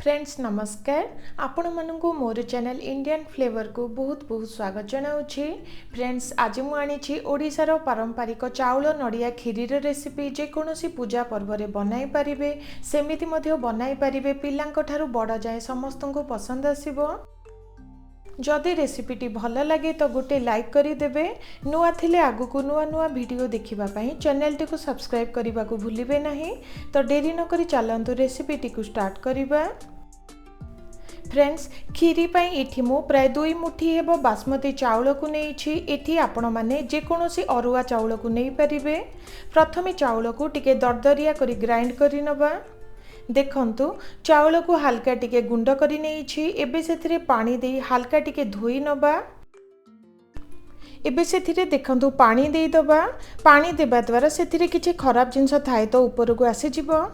Friends नमस्कार आपण मानू मोर चैनल इंडियन फ्लेवर को बहुत बहुत स्वागत जनाऊँगी। फ्रेंड्स आज मुझे ओडिशार पारंपरिक चाउल नड़िया खीरी रेसिपी जेकोसी पूजा पर्व में बनाई पारे सेमिति बनाई पारे पिलांक ठारू बड़ जाए समस्त को पसंद आसीबो। जदि रेसिपीटी भल लगे तो गोटे लाइक करदेवे। नुआ थिले आगु नुआ नुआ वीडियो देखिबापी चैनल टी को सब्सक्राइब करने को भूलिबे नहीं। तो डेरी नकरी चलतु रेसिपीटी को स्टार्ट करिबा। फ्रेंड्स खीरी पाई एठी मु प्राय 2 मुठी हेबो बासमती चाउल को नेइछि। एठी आपण माने जेकोसी अरुआ चाउल को नहीं पारिबे। प्रथमे चाउल को टिके दरदरिया करी ग्राइंड करि नबा। देखंतु चाउल को हल्का टिके गुंड करी नेइछि। एबे सेथिरे पानी देई हल्का टिके धोई नबा। एबे सेथिरे देखंतु पानी देई दबा। पानी देबा द्वारा सेथिरे किछि खराब जिंस थाए तो ऊपर को आसी जिवो।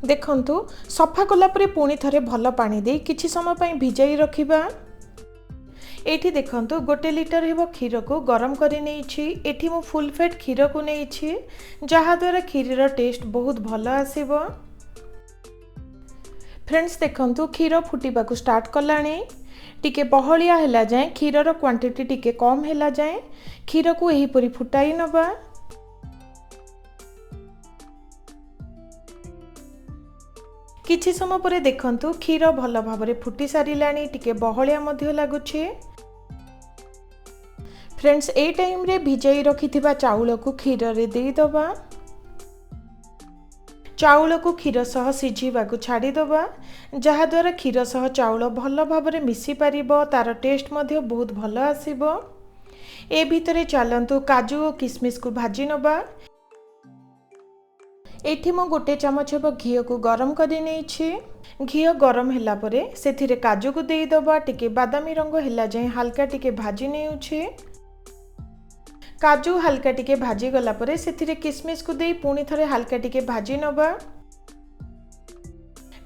देखंतु सफा कला परे पुणी थरे भल पानी दे किछि समय पई भिजाई रखिबा। एठी देखंतु 1 लिटर हेबो क्षीर को गरम करि नेइछि। एठी मु फुल फैट क्षीर को नेइछि जहा द्वारा खीरीर टेस्ट बहुत भल आसीबो। फ्रेंड्स देखंतु क्षीर फुटिबा को स्टार्ट कलानी। टिके बहलिया हैला जाए क्षीरर क्वांटिटी टिके कम हैला जाए क्षीर को एही परि फुटाई नबा। किछि समय परे देखंतु क्षीर भल भाबरे फुटी सारिलानी टिके बहलिया मध्य लागुछि। फ्रेंड्स ए टाइम रे भिजाई रखिथिबा चाउल को क्षीर रे देई दबा। चाउल को क्षीर सह सिझीबा को छाड़ी दबा जहा द्वारा क्षीर सह चाउल भल भाबरे मिसी पारिबो। तार टेस्ट मध्य बहुत भल आसीबो। ए भितरे चलंतु काजू और किशमिश को भाजी नबा। एठी मो 1 चमच हेबो घी को गरम करि नेइछि। घी गरम हैला परे सेथिरे काजू को देई दबा। टिके बादामी रंग हैला जाए हल्का टिके भाजी नेउछि। काजू हल्का टिके भाजी गला परे सेथिरे किशमिश को देई पुणी थरे हल्का टिके भाजी नबा।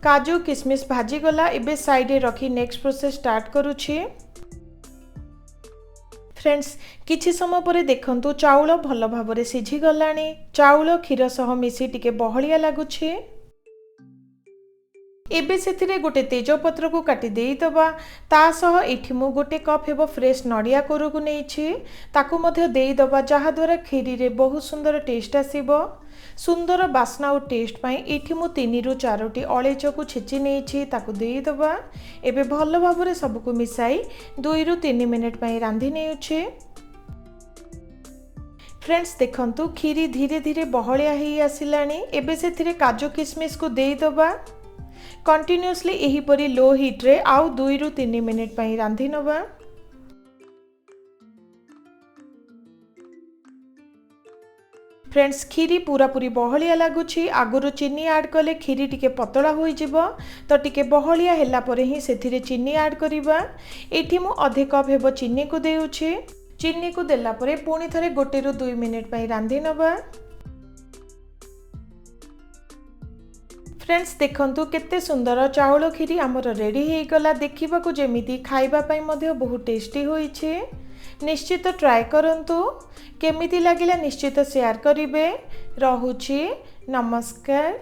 काजू किशमिश भाजी गला एबे साइड रे रखी नेक्स्ट प्रोसेस स्टार्ट करूछि। फ्रेंड्स किछि समय परे देखंतु चाउल भल भाबरे सिझी गलानी। चाउल क्षीर सह मिसी टिके बहलिया लागुछि। एबे सेथिरे गोटे तेजपत्र को काटी देई दबा। ता सह एठी मु 1 कप हेबो फ्रेश नड़िया कोरू को नेइछि ताकू मध्य देई दबा जहा द्वारा खीरी रे बहुत सुंदर टेस्ट आसीबो। सुंदर बास्ना और टेस्ट पाई एठी मु 3 रु 4टी अळेच को छेची नेइछि ताकू देई दबा। एबे भल भाबरे सब को मिसाई 2 रु 3 मिनिट पाई रांधी नेउछि। फ्रेंड्स देखंतु खीरी धीरे धीरे बहलिया हेई आसिलानी। एबे सेथिरे काजू किशमिश को देई दबा। कंटिन्यूअसली एही परी लो हीट रे आउ 2 रु 3 मिनिट पाई रांधी नबा। फ्रेंड्स खीरी पूरा पूरी बहलिया लागुछि। आगुरु चीनी ऐड कले खीरी टिके पतला होई जिवो तो टिके बहलिया हैला परे ही सेथिरे चीनी ऐड करिबा। एठी मु आधे कप हेबो चीनी को देउछि। चीनी को देला परे पुणी थरे 1 रु 2 मिनिट पाई रांधी नबा। फ्रेंड्स देखंतु केते सुंदर चाउल खीरी हमर रेडी हे गला। देखिबा को जेमिति खाइबा पाई मध्य बहुत टेस्टी होइछे। निश्चित ट्राई करंतु। केमिति लागिला निश्चित शेयर करिवे। रहुछि नमस्कार।